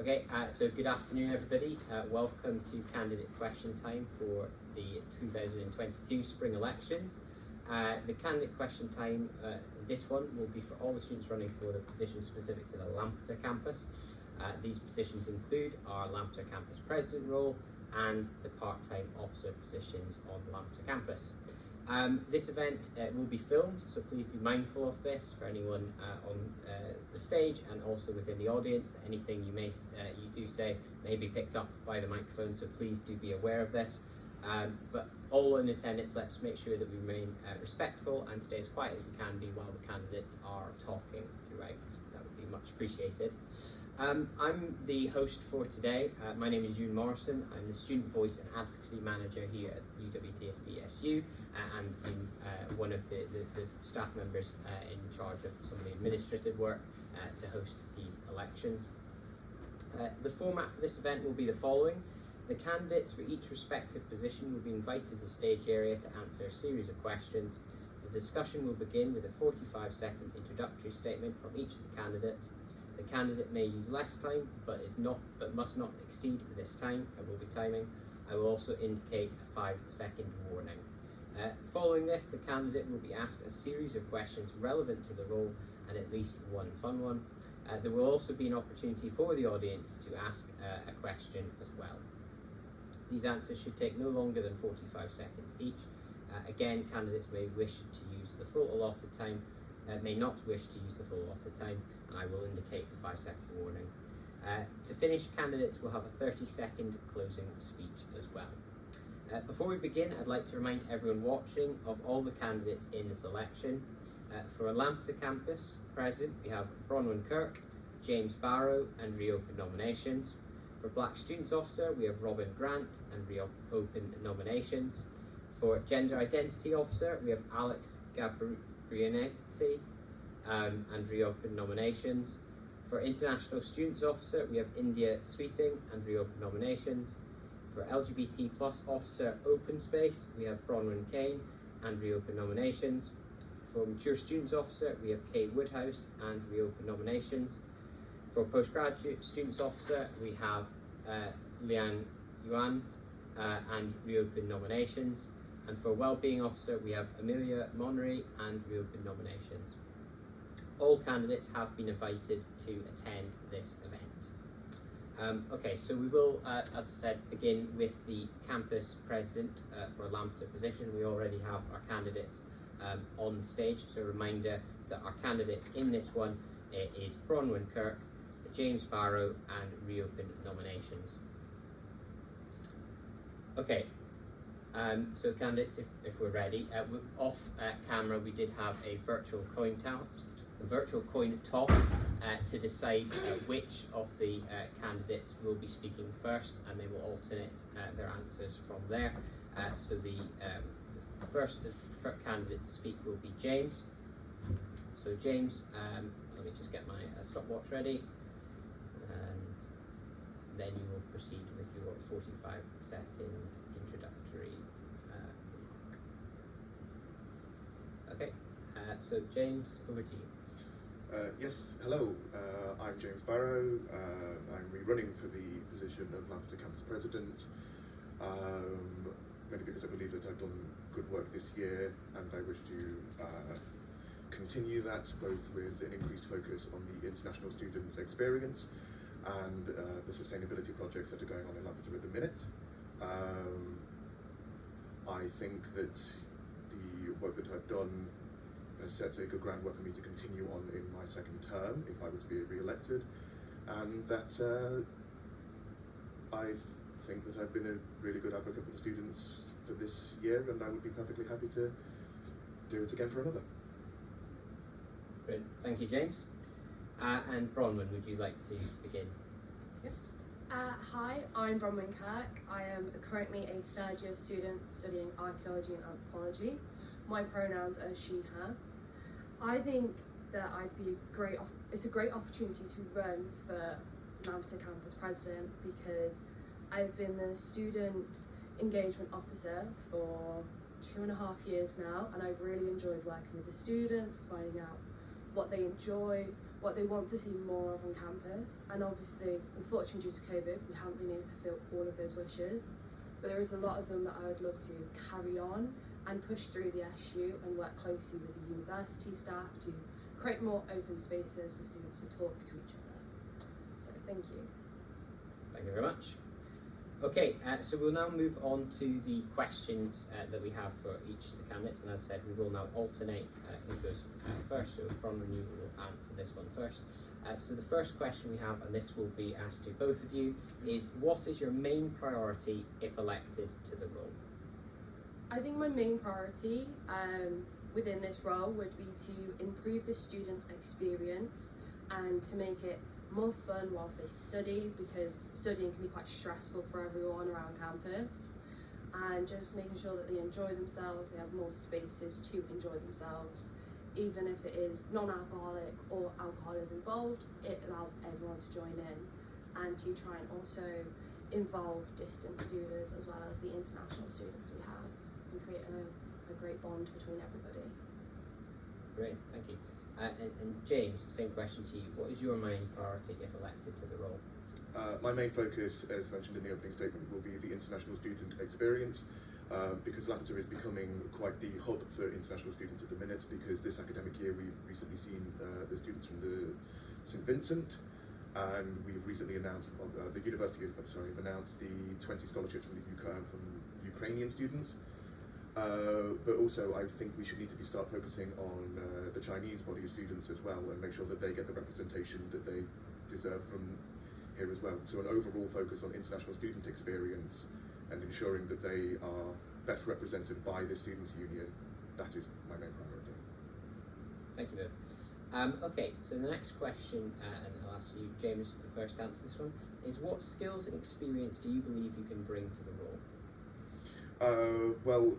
Okay, so good afternoon everybody. Welcome to candidate question time for the 2022 spring elections. The candidate question time, this one will be for all the students running for the positions specific to the Lampeter campus. These positions include our Lampeter campus president role and the part-time officer positions on the Lampeter campus. This event will be filmed, so please be mindful of this for anyone on the stage and also within the audience. Anything you do say may be picked up by the microphone, so please do be aware of this. But all in attendance, let's make sure that we remain respectful and stay as quiet as we can be while the candidates are talking throughout. That would be much appreciated. I'm the host for today. My name is Morrison. I'm the Student Voice and Advocacy Manager here at UWTSD-SU and been one of the staff members in charge of some of the administrative work to host these elections. The format for this event will be the following. The candidates for each respective position will be invited to the stage area to answer a series of questions. The discussion will begin with a 45-second introductory statement from each of the candidates. The candidate may use less time, but must not exceed this time. I will be timing. I will also indicate a 5-second warning. Following this, the candidate will be asked a series of questions relevant to the role and at least one fun one. There will also be an opportunity for the audience to ask a question as well. These answers should take no longer than 45 seconds each. Again, candidates may wish to use the full allotted time, may not wish to use the full allotted time, and I will indicate the 5-second warning. To finish, candidates will have a 30-second closing speech as well. Before we begin, I'd like to remind everyone watching of all the candidates in this election. For a Lampeter campus president, we have Bronwyn Kirk, James Barrow, and reopen nominations. For Black Students Officer, we have Robin Grant and reopen nominations. For Gender Identity Officer, we have Alex Gabrianetti and reopen nominations. For International Students Officer, we have India Sweeting and reopen nominations. For LGBT Plus Officer Open Space, we have Bronwyn Kane and reopen nominations. For Mature Students Officer, we have Kay Woodhouse and reopen nominations. For Postgraduate Students Officer, we have Lian Yuan and reopen nominations. And for Wellbeing Officer, we have Amelia Monnery and reopen nominations. All candidates have been invited to attend this event. Okay, so we will, as I said, begin with the campus president for a Lampeter position. We already have our candidates on the stage, so a reminder that our candidates in this one is Bronwyn Kirk, James Barrow, and reopen nominations. Okay, so candidates, if we're ready, off camera we did have a virtual coin toss to decide which of the candidates will be speaking first, and they will alternate their answers from there. So the first candidate to speak will be James. So James, let me just get my stopwatch ready, and then you will proceed with your 45-second introductory remark. Okay, so James, over to you. Yes, hello, I'm James Barrow. I'm rerunning for the position of Lampeter Campus President, mainly because I believe that I've done good work this year, and I wish to continue that, both with an increased focus on the international students' experience and the sustainability projects that are going on in Lampeter at the minute. I think that the work that I've done has set a good groundwork for me to continue on in my second term if I were to be re-elected, and that I think that I've been a really good advocate for the students for this year, and I would be perfectly happy to do it again for another. Great, thank you, James. And Bronwyn, would you like to begin? Yep. Hi, I'm Bronwyn Kirk. I am currently a third-year student studying archaeology and anthropology. My pronouns are she, her. I think that it's a great opportunity to run for Lampeter Campus President, because I've been the student engagement officer for 2.5 years now, and I've really enjoyed working with the students, finding out what they enjoy, what they want to see more of on campus. And obviously, unfortunately due to COVID, we haven't been able to fill all of those wishes, but there is a lot of them that I would love to carry on and push through the SU and work closely with the university staff to create more open spaces for students to talk to each other. So thank you. Thank you very much. Okay, so we'll now move on to the questions that we have for each of the candidates, and as I said, we will now alternate who goes first. So Bronwyn, you will answer this one first. So the first question we have, and this will be asked to both of you, is what is your main priority if elected to the role? I think my main priority within this role would be to improve the students' experience and to make it more fun whilst they study, because studying can be quite stressful for everyone around campus, and just making sure that they enjoy themselves, they have more spaces to enjoy themselves, even if it is non-alcoholic or alcohol is involved. It allows everyone to join in, and to try and also involve distant students as well as the international students we have, and create a great bond between everybody. Great, thank you. And James, same question to you. What is your main priority if elected to the role? My main focus, as mentioned in the opening statement, will be the international student experience, because Lampeter is becoming quite the hub for international students at the minute, because this academic year we've recently seen the students from the St Vincent, and we've recently announced, the university have announced the 20 scholarships from Ukrainian students. But also I think we should need to start focusing on the Chinese body of students as well, and make sure that they get the representation that they deserve from here as well. So an overall focus on international student experience and ensuring that they are best represented by the Students' Union, that is my main priority. Thank you both. Okay, so the next question, and I'll ask you, James, first to answer this one, is what skills and experience do you believe you can bring to the role? Well,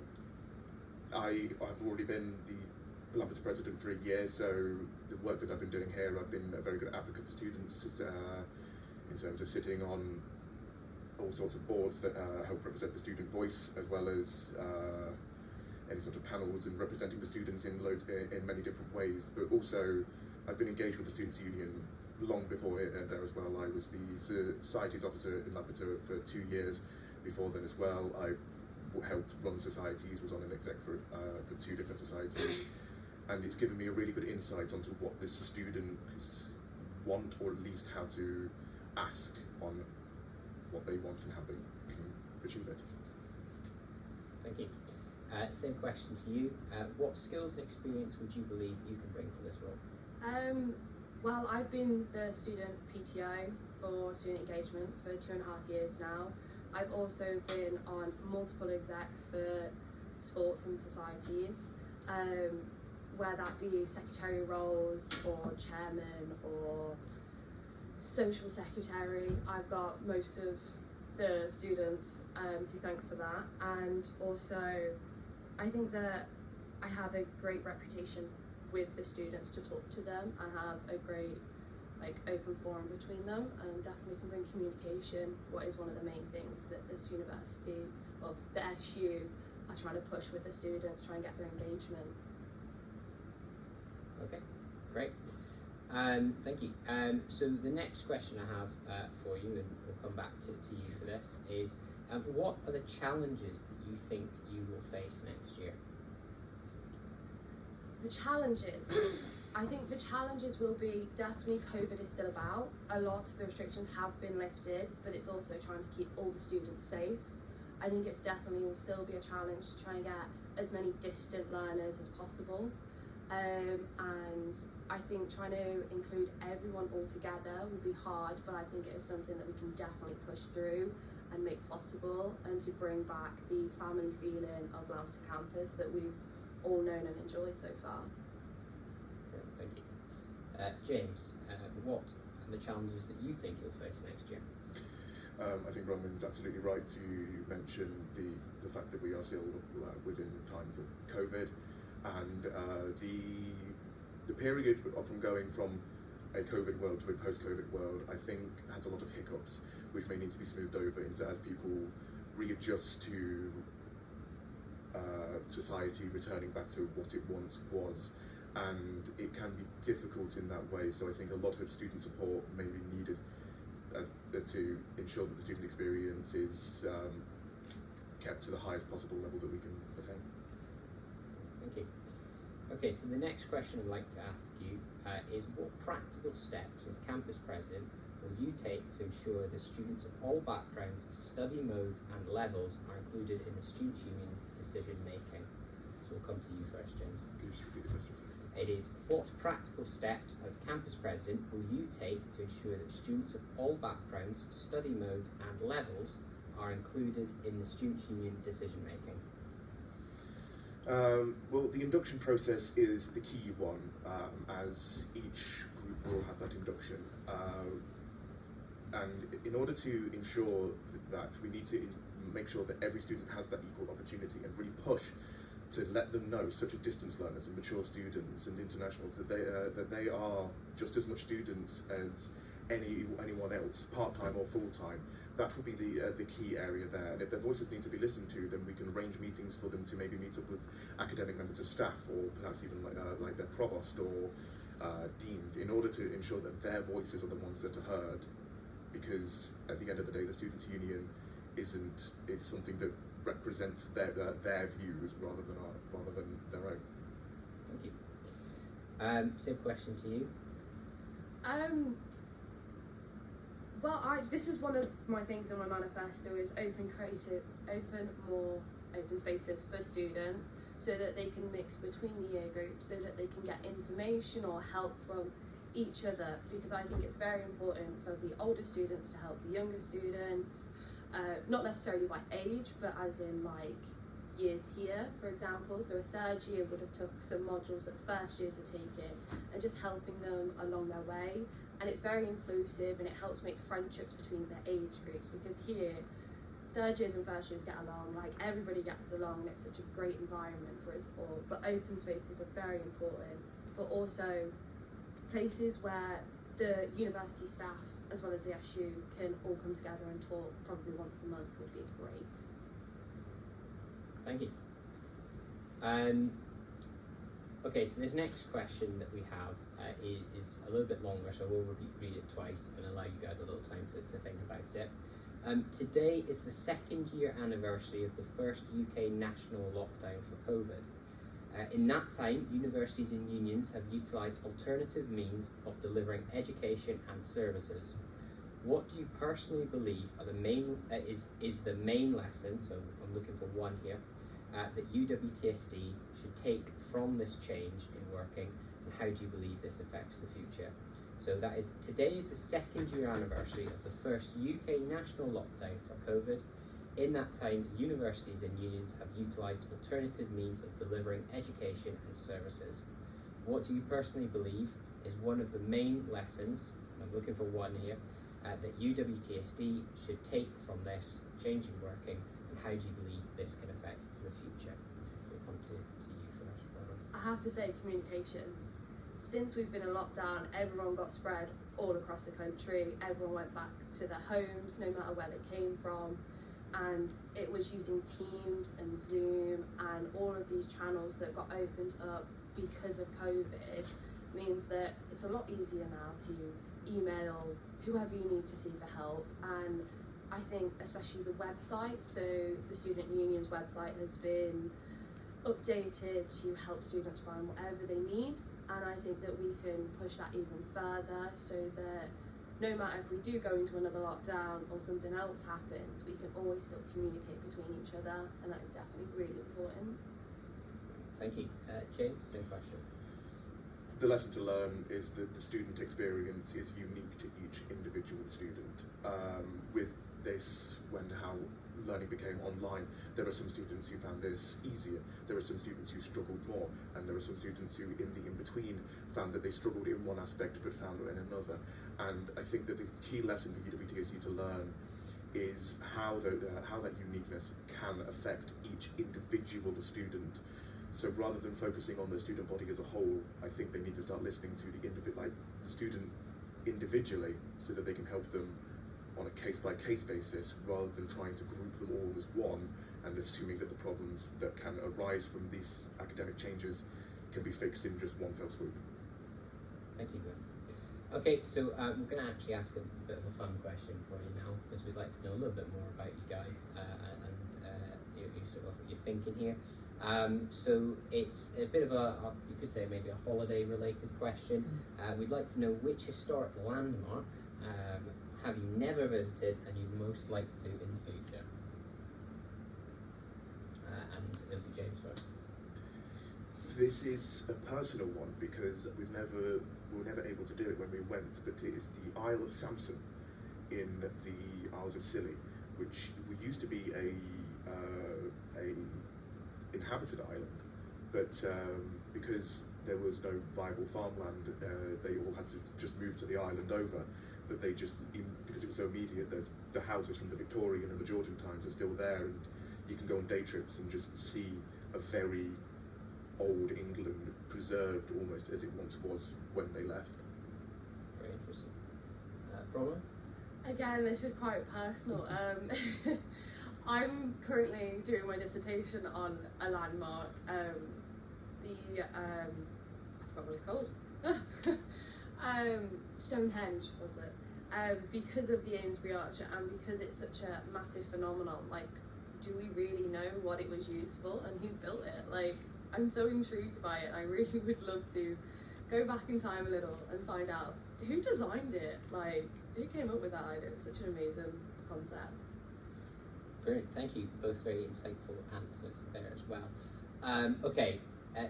I've already been the Lampeter president for a year, so the work that I've been doing here, I've been a very good advocate for students in terms of sitting on all sorts of boards that help represent the student voice, as well as any sort of panels and representing the students in many different ways. But also, I've been engaged with the Students' Union long before there as well. I was the societies officer in Lampeter for 2 years before then as well. I helped run societies, was on an exec for 2 different societies, and it's given me a really good insight onto what the students want, or at least how to ask on what they want and how they can achieve it. Thank you. Same question to you. What skills and experience would you believe you can bring to this role? Well, I've been the student PTO for student engagement for 2.5 years now. I've also been on multiple execs for sports and societies, whether that be secretary roles or chairman or social secretary. I've got most of the students to thank for that, and also I think that I have a great reputation with the students to talk to them and have a great open forum between them, and definitely can bring communication, what is one of the main things that this university, well, the SU, are trying to push with the students, try and get their engagement. Okay, great. Thank you. So the next question I have for you, and we'll come back to you for this, is what are the challenges that you think you will face next year? The challenges. I think the challenges will be, definitely COVID is still about. A lot of the restrictions have been lifted, but it's also trying to keep all the students safe. I think it's definitely will still be a challenge to try and get as many distant learners as possible. And I think trying to include everyone all together will be hard, but I think it is something that we can definitely push through and make possible, and to bring back the family feeling of Lampeter campus that we've all known and enjoyed so far. Thank you. James, what are the challenges that you think you'll face next year? I think Bronwyn's absolutely right to mention the fact that we are still within times of COVID, and the period from going from a COVID world to a post-COVID world, I think has a lot of hiccups which may need to be smoothed over into as people readjust to society returning back to what it once was, and it can be difficult in that way. So I think a lot of student support may be needed to ensure that the student experience is kept to the highest possible level that we can attain. Thank you. Okay, so the next question I'd like to ask you is, what practical steps as campus president will you take to ensure that students of all backgrounds, study modes and levels are included in the Students' Union's decision making? So we'll come to you first, James. Could you just repeat the question? It is, what practical steps as campus president will you take to ensure that students of all backgrounds, study modes and levels are included in the Students' Union decision making? Well, the induction process is the key one, as each group will have that induction. And in order to ensure that, we need to make sure that every student has that equal opportunity and really push to let them know, such as distance learners and mature students and internationals, that they are just as much students as anyone else, part-time or full-time. That will be the key area there. And if their voices need to be listened to, then we can arrange meetings for them to maybe meet up with academic members of staff, or perhaps even like their provost or deans, in order to ensure that their voices are the ones that are heard. Because at the end of the day, the Students' Union is something that represents their views rather than their own. Thank you. Same question to you. Well, this is one of my things in my manifesto, is open spaces for students, so that they can mix between the year groups, so that they can get information or help from each other, because I think it's very important for the older students to help the younger students, not necessarily by age, but as in like years here, for example. So a third year would have took some modules that first years are taking, and just helping them along their way. And it's very inclusive, and it helps make friendships between the age groups, because here third years and first years get along, like everybody gets along, and it's such a great environment for us all. But open spaces are very important, but also places where the university staff as well as the SU can all come together and talk probably once a month would be great. Thank you. Okay, so this next question that we have is a little bit longer, so we'll read it twice and allow you guys a little time to think about it. Today is the 2nd year anniversary of the first UK national lockdown for COVID. In that time, universities and unions have utilised alternative means of delivering education and services. What do you personally believe are the main is the main lesson? So I'm looking for one here that UWTSD should take from this change in working, and how do you believe this affects the future? So that is, today is the 2nd year anniversary of the first UK national lockdown for COVID. In that time, universities and unions have utilised alternative means of delivering education and services. What do you personally believe is one of the main lessons, and I'm looking for one here, that UWTSD should take from this change in working, and how do you believe this can affect the future? We'll come to you first, Robert. I have to say, communication. Since we've been in lockdown, everyone got spread all across the country. Everyone went back to their homes, no matter where they came from. And it was using Teams and Zoom and all of these channels that got opened up because of COVID, means that it's a lot easier now to email whoever you need to see for help. And I think especially the website, so the Student Union's website has been updated to help students find whatever they need, and I think that we can push that even further, so that no matter if we do go into another lockdown or something else happens, we can always still communicate between each other, and that is definitely really important. Thank you. James, same question. The lesson to learn is that the student experience is unique to each individual student. With this, how learning became online, there are some students who found this easier, there are some students who struggled more, and there are some students who in the in-between found that they struggled in one aspect but found it in another. And I think that the key lesson for UWTSD to learn is how that uniqueness can affect each individual student. So rather than focusing on the student body as a whole, I think they need to start listening to the student individually, so that they can help them on a case-by-case basis, rather than trying to group them all as one and assuming that the problems that can arise from these academic changes can be fixed in just one fell swoop. Thank you both. Okay, so we're going to actually ask a bit of a fun question for you now, because we'd like to know a little bit more about you guys and your sort of your thinking here. So it's a bit of you could say maybe a holiday related question. We'd like to know which historic landmark have you never visited and you'd most like to in the future? And it'll be James first. This is a personal one because we were never able to do it when we went, but it is the Isle of Samson in the Isles of Scilly, which used to be a inhabited island, but because there was no viable farmland, they all had to just move to the island over. But they just, because it was so immediate, the houses from the Victorian and the Georgian times are still there, and you can go on day trips and just see a very old England preserved almost as it once was when they left. Very interesting. Bronwyn? Again, this is quite personal. I'm currently doing my dissertation on a landmark, I forgot what it's called. Stonehenge, was it? Because of the Amesbury Arch and because it's such a massive phenomenon, like, do we really know what it was used for and who built it? Like, I'm so intrigued by it. I really would love to go back in time a little and find out who designed it, like, who came up with that idea. It's such an amazing concept. Brilliant, thank you. Both very insightful answers there as well. Okay,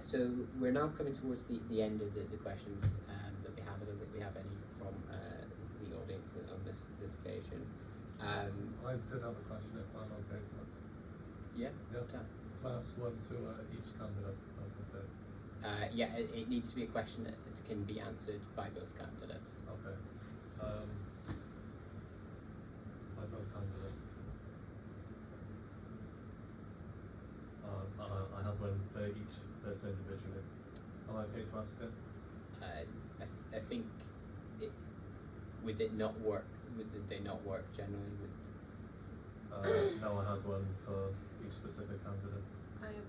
so we're now coming towards the end of the questions that we have. I don't think we have any from the audience on this occasion. I did have a question if I'm okay to ask. Yeah? Class 1 to each candidate, as with it. Yeah, it needs to be a question that can be answered by both candidates. Okay. By both candidates. I have one for each person individually. Am I okay to ask it? I think would they not work generally? No, I had one for each specific candidate. I have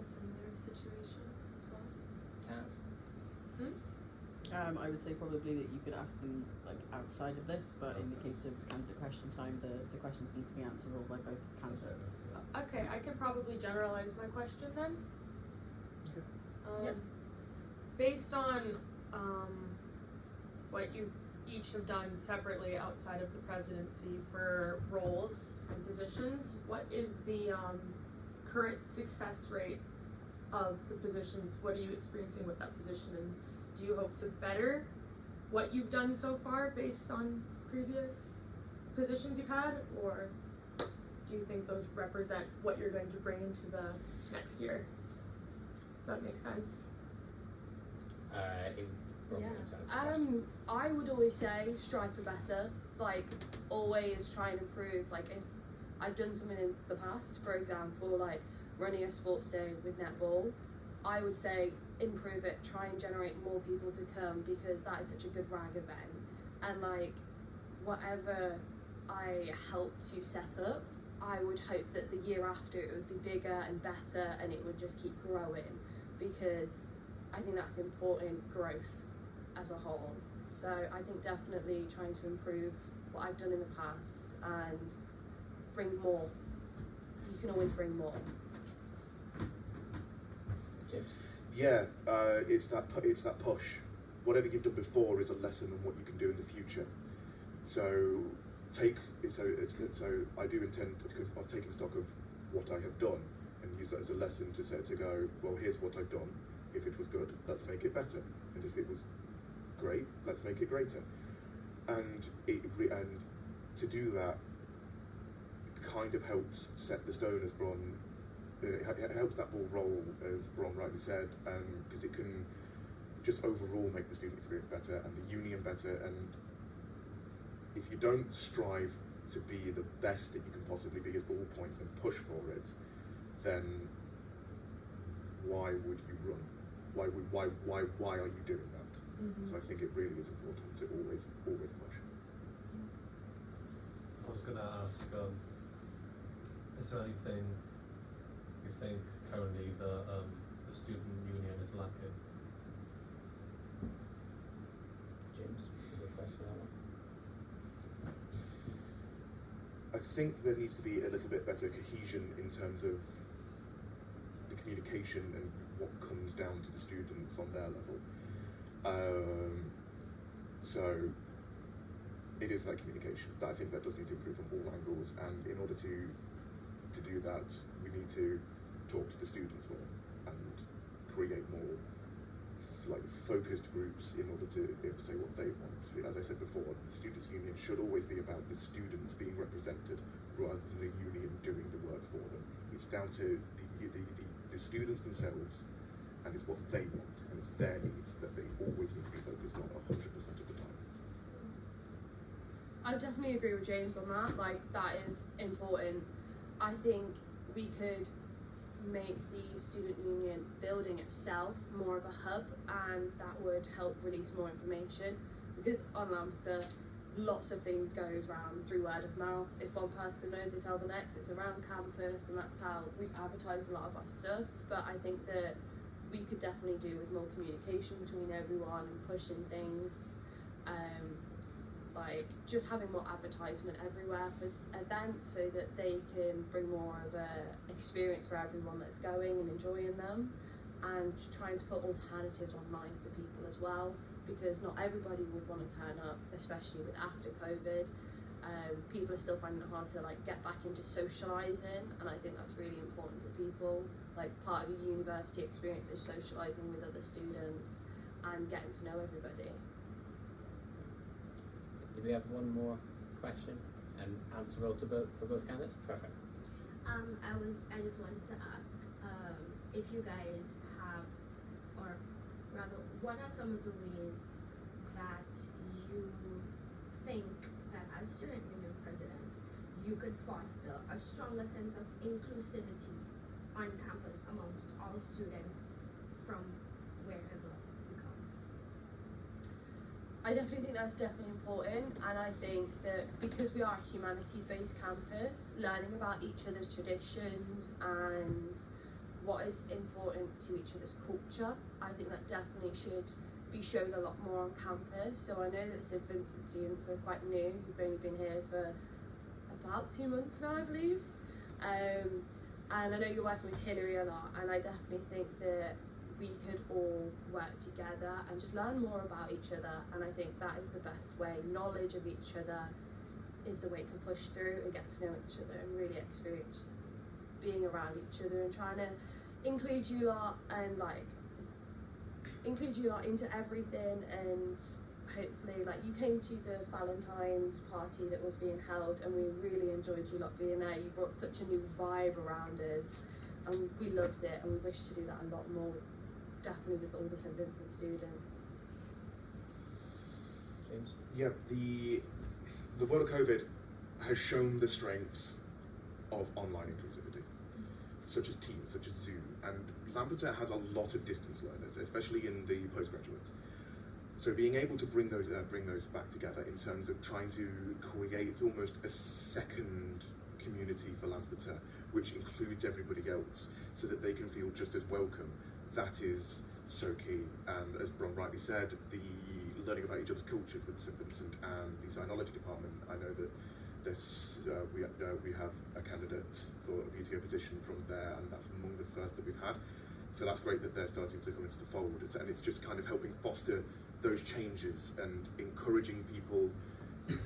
a similar situation as well. Taz? I would say probably that you could ask them like outside of this, but in the case of candidate question time, the questions need to be answerable by both candidates. Okay, I can probably generalize my question then. Okay. Yep. Based on what you each have done separately outside of the presidency for roles and positions, what is the current success rate of the positions? What are you experiencing with that position, and do you hope to better what you've done so far based on previous positions you've had, or do you think those represent what you're going to bring into the next year? Does that make sense? I would always say strive for better. Like, always try and improve. Like, if I've done something in the past, for example, like running a sports day with netball, I would say improve it, try and generate more people to come, because that is such a good RAG event. And like, whatever I help to set up, I would hope that the year after it would be bigger and better and it would just keep growing, because I think that's important growth as a whole. So I think definitely trying to improve what I've done in the past and bring more. You can always bring more. Jim? Yeah, it's that push. Whatever you've done before is a lesson on what you can do in the future. So I do intend of taking stock of what I have done and use that as a lesson to go, well, here's what I've done. If it was good, let's make it better. And if it was great, let's make it greater. And to do that kind of helps set the stone, as Bron. It helps that ball roll, as Bron rightly said, because it can just overall make the student experience better and the union better. And if you don't strive to be the best that you can possibly be at all points and push for it, then why would you run? Why are you doing that? Mm-hmm. So I think it really is important to always push. I was going to ask, is there anything you think currently the the student union is lacking. James, you go first for that one. I think there needs to be a little bit better cohesion in terms of the communication and what comes down to the students on their level. So it is that communication that I think that does need to improve from all angles, and in order to do that, we need to talk to the students more and create more focused groups in order to say what they want. As I said before, the students' union should always be about the students being represented rather than the union doing the work for them. It's down to the students themselves, and it's what they want, and it's their needs that they always need to be focused on 100% of the time. I would definitely agree with James on that. Like, that is important. I think we could make the student union building itself more of a hub, and that would help release more information, because on Lampeter lots of things goes around through word of mouth. If one person knows, they tell the next. It's around campus, and that's how we've advertised a lot of our stuff. But I think that we could definitely do with more communication between everyone, pushing things, like just having more advertisement everywhere for events, so that they can bring more of a experience for everyone that's going and enjoying them, and trying to put alternatives online for people as well, because not everybody would want to turn up, especially with after COVID. People are still finding it hard to get back into socialising, and I think that's really important for people. Like, part of a university experience is socialising with other students and getting to know everybody. Do we have one more question and answerable to for both candidates? Perfect. I just wanted to ask if you guys have, or rather, what are some of the ways that you think that as student union president you could foster a stronger sense of inclusivity on campus amongst all students from wherever you come? I definitely think that's definitely important, and I think that because we are a humanities-based campus, learning about each other's traditions and what is important to each other's culture, I think that definitely should be shown a lot more on campus. So I know that the St Vincent students are quite new, who've only been here for about 2 months now, I believe. And I know you're working with Hilary a lot, and I definitely think that we could all work together and just learn more about each other, and I think that is the best way. Knowledge of each other is the way to push through and get to know each other and really experience being around each other, and trying to include you lot and include you lot into everything. And hopefully, you came to the Valentine's party that was being held, and we really enjoyed you lot being there. You brought such a new vibe around us, and we loved it, and we wish to do that a lot more, definitely with all the St Vincent students. James? Yeah, the world of COVID has shown the strengths of online inclusivity, such as Teams, such as Zoom, and Lampeter has a lot of distance learners, especially in the postgraduates. So being able to bring those back together in terms of trying to create almost a second community for Lampeter, which includes everybody else, so that they can feel just as welcome, that is so key. And as Bron rightly said, the learning about each other's cultures with St Vincent and the Sinology department, I know that we have a candidate for a PTO position from there, and that's among the first that we've had. So that's great that they're starting to come into the fold, and it's just kind of helping foster those changes and encouraging people,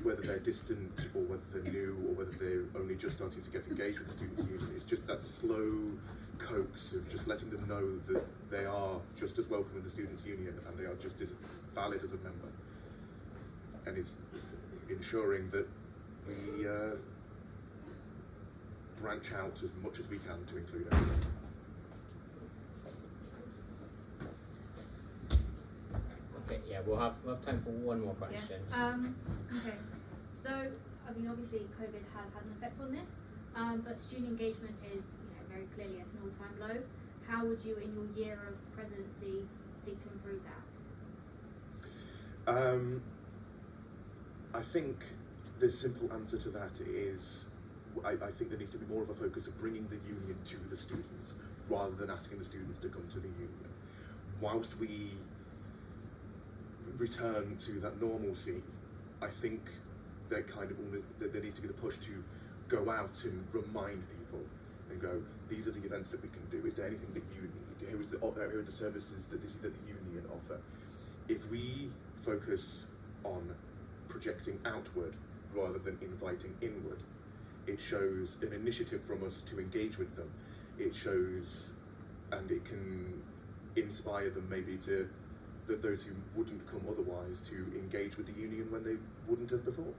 whether they're distant or whether they're new or whether they're only just starting to get engaged with the Students' Union. It's just that slow coax of just letting them know that they are just as welcome in the Students' Union and they are just as valid as a member. And it's ensuring that we branch out as much as we can to include everyone. Okay, yeah, we'll have time for one more question. Okay, so I mean, obviously COVID has had an effect on this, but student engagement is, very clearly at an all-time low. How would you, in your year of presidency, seek to improve that? I think the simple answer to that is I think there needs to be more of a focus of bringing the union to the students rather than asking the students to come to the union. Whilst we return to that normalcy, I think there needs to be the push to go out and remind people and go, these are the events that we can do. Is there anything that you need? Here are the services that the union offer. If we focus on projecting outward rather than inviting inward, it shows an initiative from us to engage with them. It shows, and it can inspire them maybe to, that those who wouldn't come otherwise, to engage with the union when they wouldn't have before.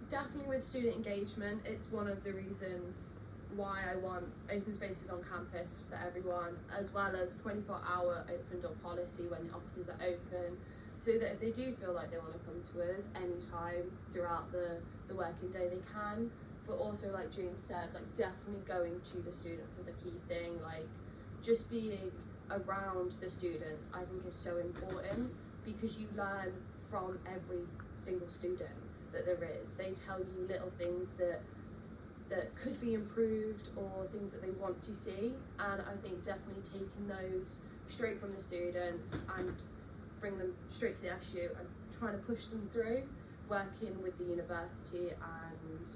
Definitely with student engagement, it's one of the reasons why I want open spaces on campus for everyone, as well as 24-hour open door policy when the offices are open, so that if they do feel like they want to come to us anytime throughout the working day, they can. But also, like James said, like definitely going to the students is a key thing. Like just being around the students, I think, is so important, because you learn from every single student that there is. They tell you little things that could be improved, or things that they want to see, and I think definitely taking those straight from the students and bring them straight to the SU and trying to push them through, working with the university and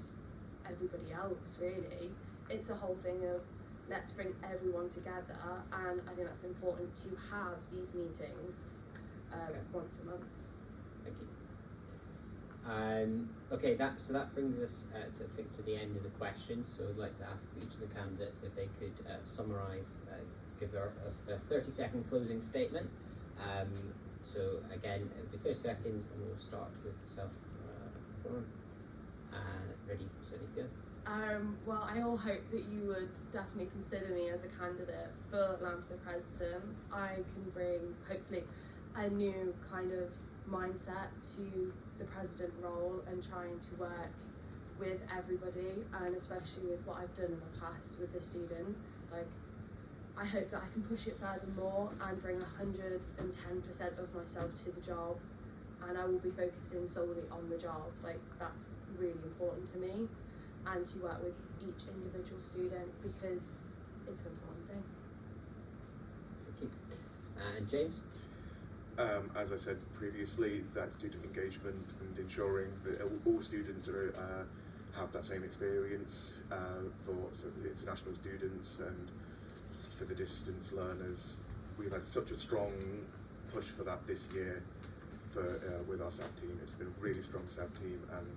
everybody else, really. It's a whole thing of let's bring everyone together, and I think that's important to have these meetings once a month. Thank you. Okay, that brings us to the end of the questions. So I'd like to ask each of the candidates if they could summarise, give us their 30-second closing statement. So again, it'll be 30 seconds, and we'll start with yourself. Ready, steady, go. Well, I all hope that you would definitely consider me as a candidate for Lampeter President. I can bring, hopefully, a new kind of mindset to the president role, and trying to work with everybody, and especially with what I've done in the past with the student. Like, I hope that I can push it furthermore and bring 110% of myself to the job, and I will be focusing solely on the job. Like, that's really important to me, and to work with each individual student, because it's an important thing. Thank you. And James? As I said previously, that student engagement and ensuring that all students have that same experience for the international students and for the distance learners. We've had such a strong push for that this year with our SAB team. It's been a really strong SAB team, and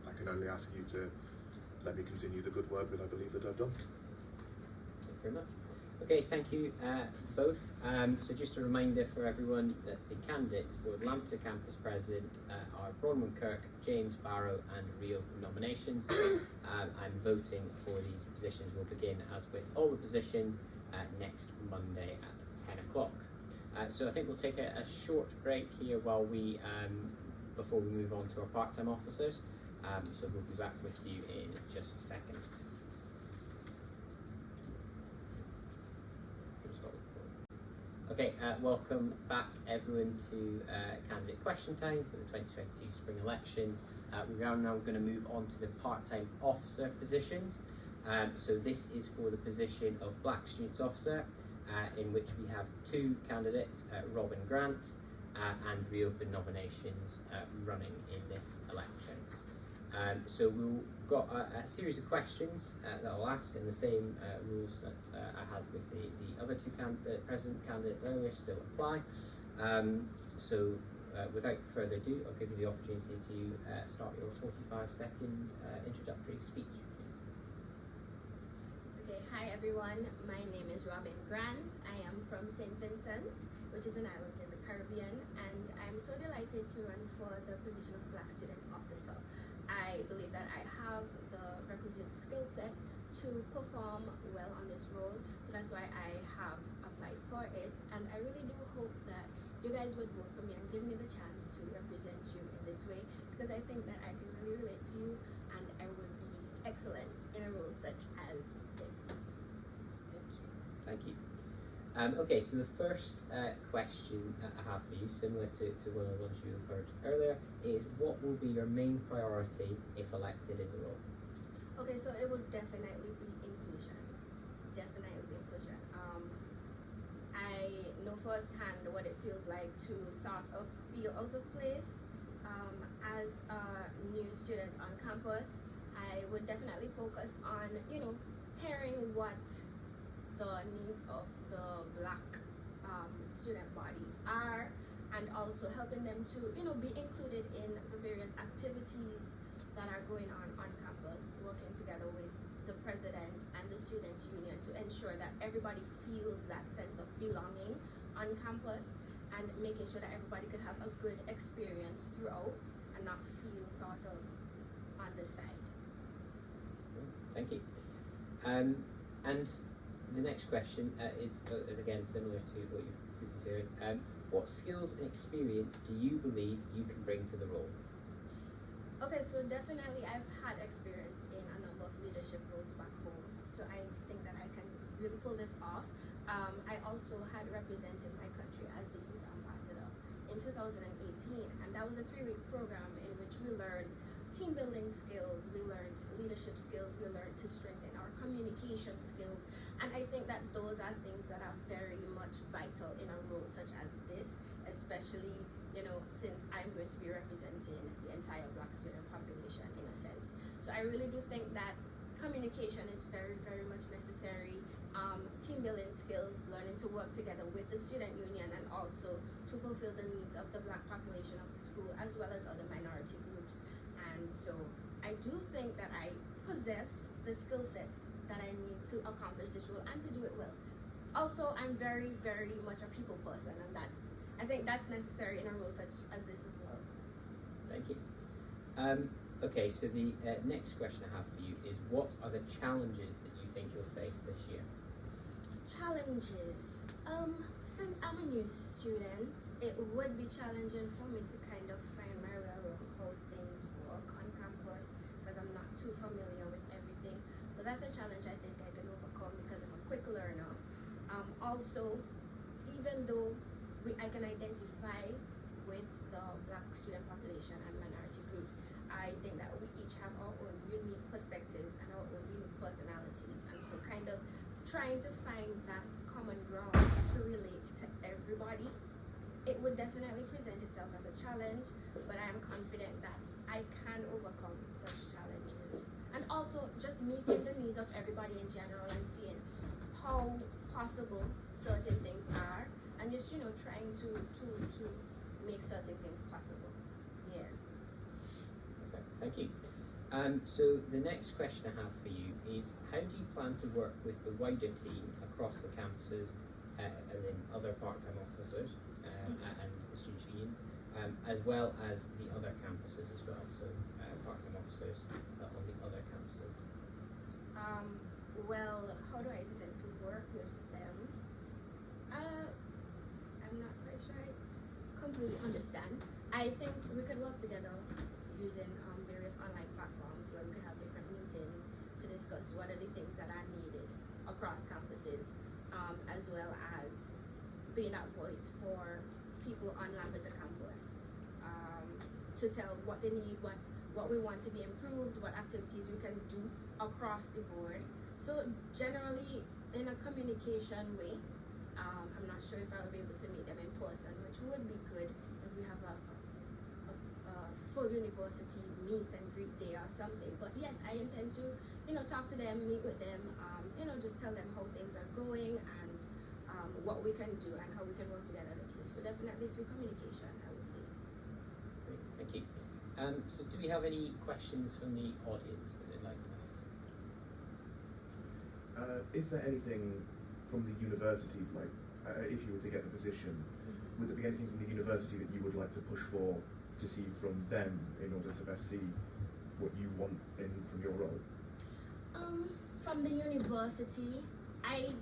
I can only ask you to let me continue the good work that I believe that I've done. Thank you very much. Okay, thank you both. So just a reminder for everyone that the candidates for the Lampeter Campus President are Bronwyn Kirk, James Barrow, and reopen nominations. And voting for these positions will begin, as with all the positions, next Monday at 10 o'clock. So I think we'll take a short break here while we, before we move on to our part-time officers. So we'll be back with you in just a second. Okay, welcome back everyone to candidate question time for the 2022 spring elections. We are now going to move on to the part-time officer positions. So this is for the position of Black Students Officer, in which we have two candidates, Robin Grant, and reopen nominations running in this election. So we've got a series of questions that I'll ask, and the same rules that I had with the other two president candidates earlier still apply. So without further ado, I'll give you the opportunity to start your 45-second introductory speech, please. Okay, hi everyone. My name is Robin Grant. I am from St. Vincent, which is an island in the Caribbean, and I'm so delighted to run for the position of Black Student Officer. I believe that I have the requisite skill set to perform well on this role, so that's why I have applied for it, and I really do hope that you guys would vote for me and give me the chance to represent you in this way, because I think that I can really relate to you, and I would be excellent in a role such as this. Thank you. Thank you. Okay, so the first question I have for you, similar to one of the ones you have heard earlier, is what will be your main priority if elected in the role? Okay, so it would definitely be inclusion. Definitely be inclusion. I know firsthand what it feels like to sort of feel out of place. As a new student on campus, I would definitely focus on, hearing what the needs of the Black student body are, and also helping them to, be included in the various activities that are going on campus, working together with the president and the student union to ensure that everybody feels that sense of belonging on campus, and making sure that everybody could have a good experience throughout and not feel sort of on the side. Thank you. And the next question is again similar to what you've previously heard. What skills and experience do you believe you can bring to the role? Okay, so definitely I've had experience in a number of leadership roles back home, so I think that I can really pull this off. I also had represented my country as the youth ambassador in 2018, and that was a 3-week program in which we learned team building skills, we learned leadership skills, we learned to strengthen our communication skills, and I think that those are things that are very much vital in a role such as this, especially since I'm going to be representing the entire Black student population in a sense. So I really do think that communication is very, very much necessary. Team building skills, learning to work together with the student union, and also to fulfill the needs of the Black population of the school as well as other minority groups. And so I do think that I possess the skill sets that I need to accomplish this role and to do it well. Also, I'm very, very much a people person, and I think that's necessary in a role such as this as well. Thank you. Okay, so the next question I have for you is, what are the challenges that you think you'll face this year? Challenges. Since I'm a new student, it would be challenging for me to kind of find my way around how things work on campus, because I'm not too familiar with everything. But that's a challenge I think I can overcome because I'm a quick learner. Also, even though I can identify with the Black student population and minority groups, I think that we each have our own unique perspectives and our own unique personalities, and so kind of trying to find that common ground to relate to everybody, it would definitely present itself as a challenge, but I am confident that I can overcome such challenges. And also just meeting the needs of everybody in general and seeing how possible certain things are, and just trying to make certain things possible. Yeah. Okay, thank you. So the next question I have for you is, how do you plan to work with the wider team across the campuses, as in other part-time officers and the student union, as well as the other campuses as well, so part-time officers on the other campuses? Well, how do I intend to work with them? I'm not quite sure I completely understand. I think we could work together using various online platforms where we could have different meetings to discuss what are the things that are needed across campuses, as well as being that voice for people on Lampeter campus, to tell what they need, what we want to be improved, what activities we can do across the board. So generally in a communication way. I'm not sure if I will be able to meet them in person, which would be good if we have a full university meet and greet day or something. But yes, I intend to, talk to them, meet with them, just tell them how things are going and what we can do and how we can work together as a team. So definitely through communication, I would say. Great, thank you. So do we have any questions from the audience that they'd like to ask? Is there anything from the university, like if you were to get the position, would there be anything from the university that you would like to push for to see from them in order to best see what you want from your role? From the university, I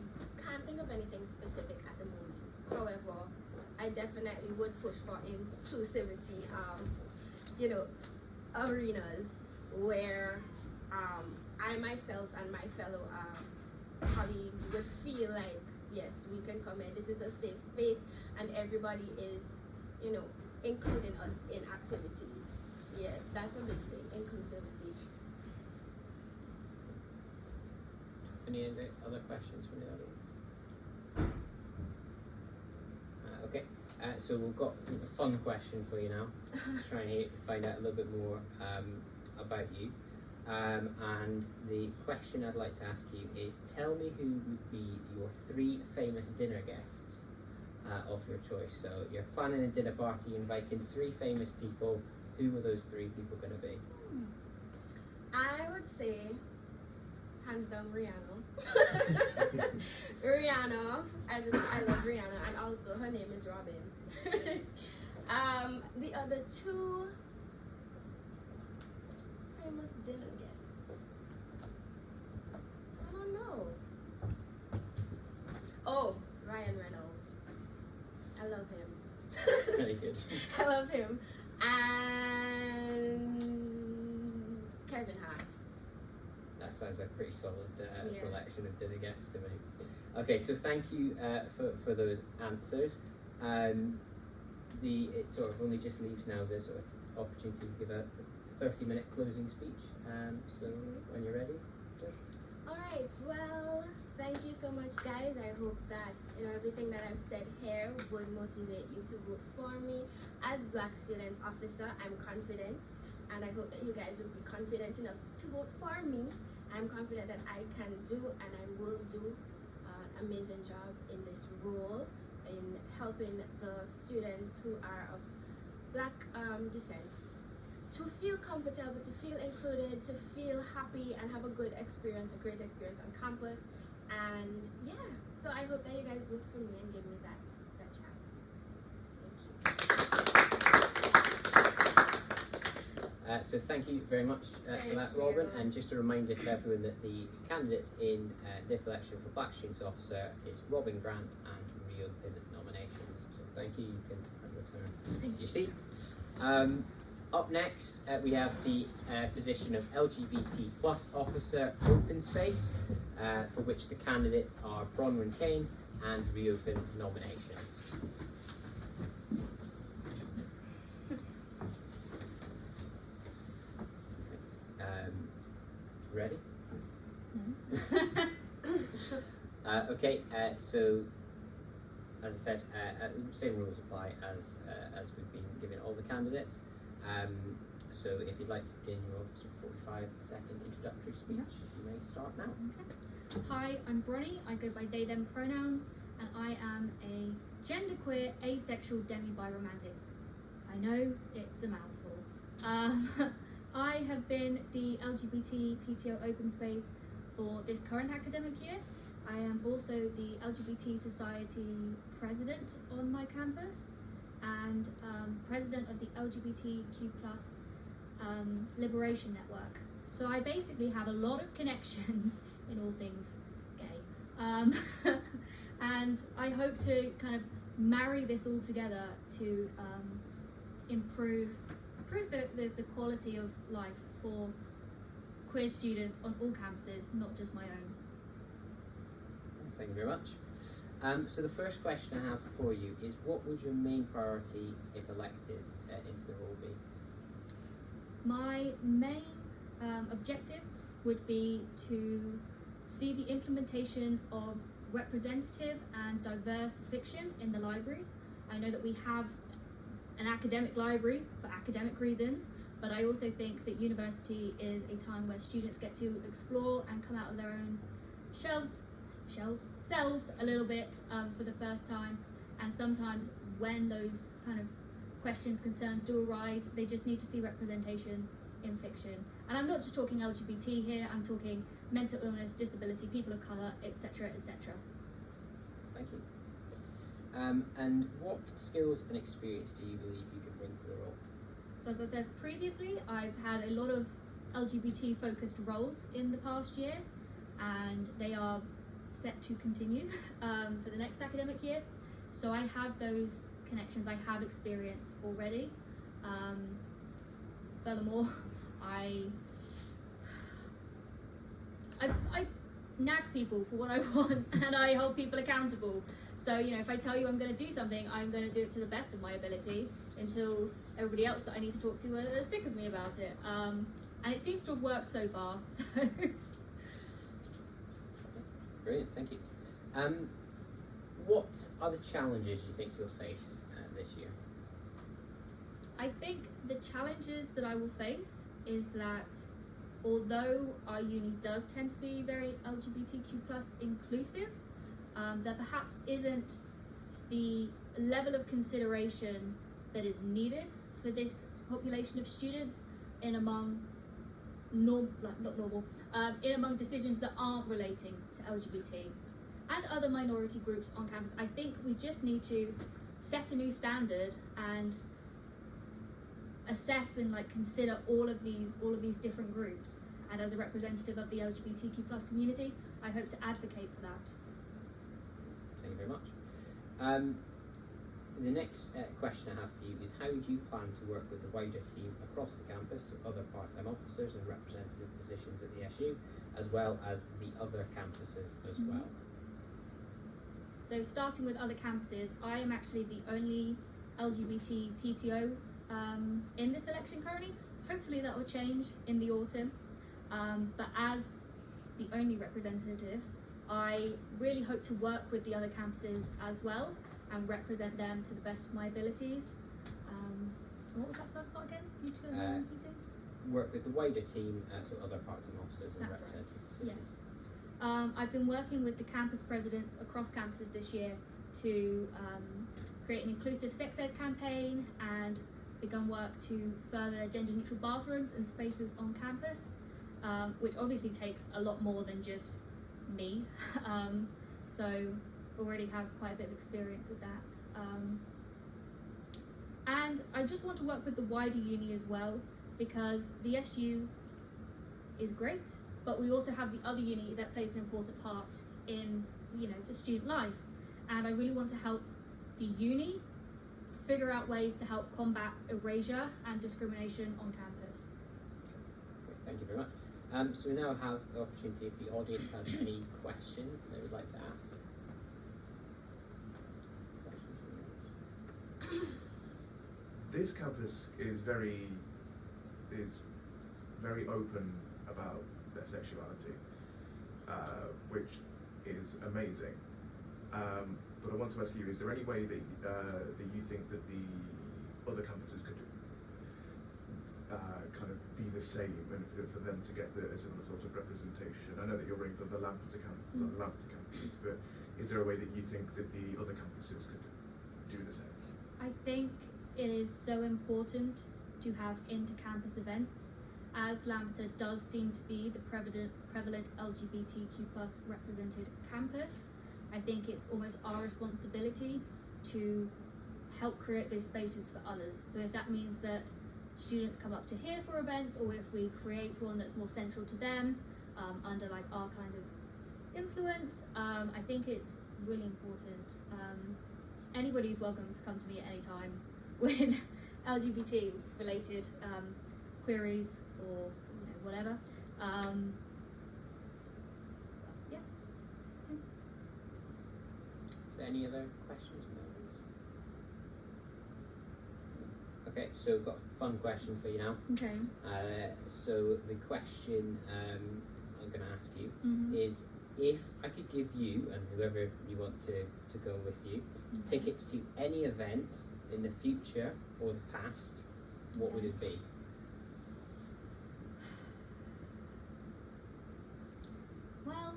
can't think of anything specific at the moment. However, I definitely would push for inclusivity, arenas where I myself and my fellow colleagues would feel like, yes, we can come in. This is a safe space, and everybody is, you know, including us in activities. Yes, that's a big thing, inclusivity. Any other questions from the audience? Okay, so we've got a fun question for you now. Let's try and find out a little bit more about you. And the question I'd like to ask you is, tell me who would be your 3 famous dinner guests of your choice. So you're planning a dinner party, inviting 3 famous people. Who are those 3 people going to be? I would say, hands down, Rihanna. Rihanna. I love Rihanna, and also her name is Robin. The other 2 famous dinner guests, I don't know. Oh, Ryan Reynolds. I love him. Very good. I love him. And Kevin Hart. That sounds like a pretty solid selection of dinner guests to me. Okay, so thank you for those answers. It sort of only just leaves now the sort of opportunity to give a 30-minute closing speech. So when you're ready. Alright, well, thank you so much, guys. I hope that, you know, everything that I've said here would motivate you to vote for me. As Black Student Officer, I'm confident, and I hope that you guys will be confident enough to vote for me. I'm confident that I can do and I will do an amazing job in this role in helping the students who are of Black descent to feel comfortable, to feel included, to feel happy and have a good experience, a great experience on campus. And yeah, so I hope that you guys vote for me and give me that chance. Thank you. So thank you very much for that, Robin. And just a reminder to everyone that the candidates in this election for Black Students Officer is Robin Grant and reopen nominations. So thank you. You can return to your seat. Up next, we have the position of LGBT plus officer open space, for which the candidates are Bronwyn Kane and reopen nominations. Ready? No. Okay, so as I said, same rules apply as we've been giving all the candidates. So if you'd like to begin your sort of 45-second introductory speech, you may start now. Okay. Hi, I'm Bronnie. I go by they, them pronouns, and I am a genderqueer, asexual, demi-biromantic. I know it's a mouthful. I have been the LGBT PTO open space for this current academic year. I am also the LGBT Society president on my campus and president of the LGBTQ+ Liberation Network. So I basically have a lot of connections in all things gay. And I hope to kind of marry this all together to improve the quality of life for queer students on all campuses, not just my own. Thank you very much. So the first question I have for you is, what would your main priority, if elected, into the role be? My main objective would be to see the implementation of representative and diverse fiction in the library. I know that we have an academic library for academic reasons, but I also think that university is a time where students get to explore and come out of their own selves a little bit for the first time, and sometimes when those kind of questions, concerns do arise, they just need to see representation in fiction. And I'm not just talking LGBT here, I'm talking mental illness, disability, people of colour, etc., etc. Thank you. And what skills and experience do you believe you can bring to the role? So as I said previously, I've had a lot of LGBT focused roles in the past year, and they are set to continue for the next academic year. So I have those connections, I have experience already. Furthermore, I nag people for what I want, and I hold people accountable. So, you know, if I tell you I'm going to do something, I'm going to do it to the best of my ability until everybody else that I need to talk to are sick of me about it. And it seems to have worked so far. So. Brilliant, thank you. What are the challenges you think you'll face this year? I think the challenges that I will face is that although our uni does tend to be very LGBTQ plus inclusive, there perhaps isn't the level of consideration that is needed for this population of students in among in among decisions that aren't relating to LGBT and other minority groups on campus. I think we just need to set a new standard and assess and consider all of these different groups. And as a representative of the LGBTQ plus community, I hope to advocate for that. Thank you very much. The next question I have for you is, how would you plan to work with the wider team across the campus, so other part-time officers and representative positions at the SU, as well as the other campuses as well? So starting with other campuses, I am actually the only LGBT PTO in this election currently. Hopefully that will change in the autumn. But as the only representative, I really hope to work with the other campuses as well and represent them to the best of my abilities. What was that first part again? Meeting? Work with the wider team, so other part-time officers and That's representative right. positions. Yes. I've been working with the campus presidents across campuses this year to create an inclusive sex ed campaign and begun work to further gender neutral bathrooms and spaces on campus, which obviously takes a lot more than just me. So already have quite a bit of experience with that. And I just want to work with the wider uni as well, because the SU is great, but we also have the other uni that plays an important part in, the student life. And I really want to help the uni figure out ways to help combat erasure and discrimination on campus. Great, thank you very much. So we now have the opportunity if the audience has any questions they would like to ask. This campus is very open about their sexuality, which is amazing. But I want to ask you: is there any way that that you think that the other campuses could kind of be the same, and for them to get a similar sort of representation? I know that you're running for the Lampeter campus, but is there a way that you think that the other campuses could do the same? I think it is so important to have inter-campus events, as Lampeter does seem to be the prevalent LGBTQ plus represented campus. I think it's almost our responsibility to help create those spaces for others. So if that means that students come up to here for events, or if we create one that's more central to them, under our kind of influence, I think it's really important. Anybody's welcome to come to me at any time with LGBT related queries or whatever. Yeah. So any other questions from the audience? Okay, so we've got a fun question for you now. Okay. So the question I'm going to ask you is, if I could give you, and whoever you want to go with you, tickets to any event in the future or the past, what would it be? Well,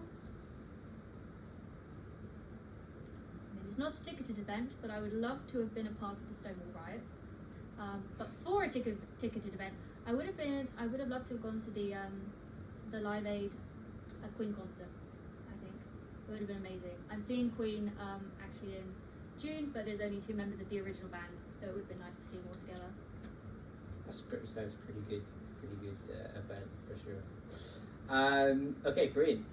it's not a ticketed event, but I would love to have been a part of the Stonewall riots. But for a ticketed event, I would have loved to have gone to the Live Aid Queen concert. I think it would have been amazing. I'm seeing Queen actually in June, but there's only 2 members of the original band, so it would have been nice to see them all together. Sounds pretty good event for sure. Okay, brilliant.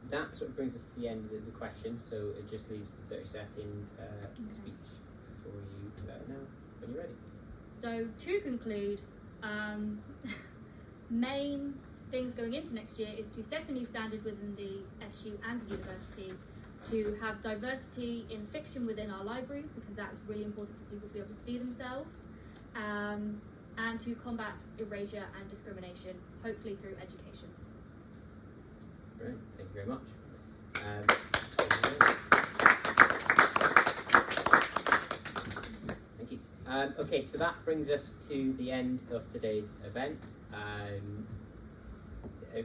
That sort of brings us to the end of the questions, so it just leaves the 30-second speech for you now when you're ready. So to conclude, main things going into next year is to set a new standard within the SU and the university, to have diversity in fiction within our library, because that's really important for people to be able to see themselves, and to combat erasure and discrimination, hopefully through education. Brilliant, thank you very much. Thank you. Okay, so that brings us to the end of today's event.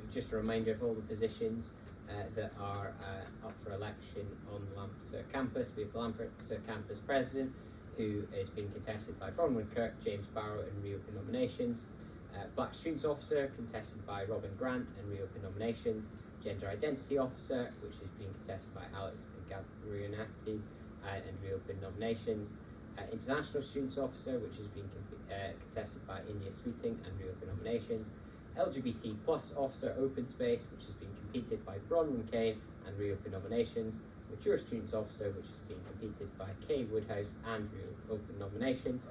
Just a reminder of all the positions that are up for election on the Lampeter campus. We have the Lampeter campus president, who is being contested by Bronwyn Kirk, James Barrow, and reopen nominations. Black Students Officer, contested by Robin Grant, and reopen nominations. Gender Identity Officer, which is being contested by Alex Gabrianati, and reopen nominations. International Students Officer, which is being contested by India Sweeting, and reopen nominations. LGBT Plus Officer Open Space, which has been competed by Bronwyn Kane, and reopen nominations. Mature Students Officer, which is being competed by Kay Woodhouse, and reopen nominations.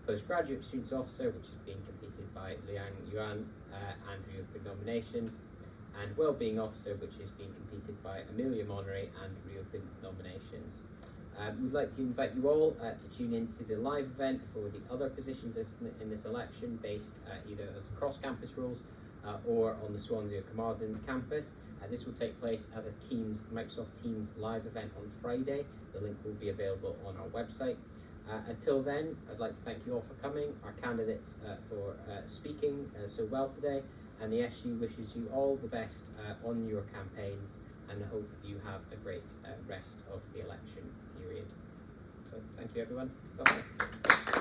Postgraduate Students Officer, which is being competed by Liang Yuan, and reopen nominations. And Wellbeing Officer, which is being competed by Amelia Monnery, and reopen nominations. We'd like to invite you all to tune in to the live event for the other positions in this election, based either as cross-campus roles or on the Swansea or Carmarthen campus. This will take place as a Microsoft Teams live event on Friday. The link will be available on our website. Until then, I'd like to thank you all for coming, our candidates for speaking so well today, and the SU wishes you all the best on your campaigns, and hope you have a great rest of the election period. So thank you everyone. Bye-bye.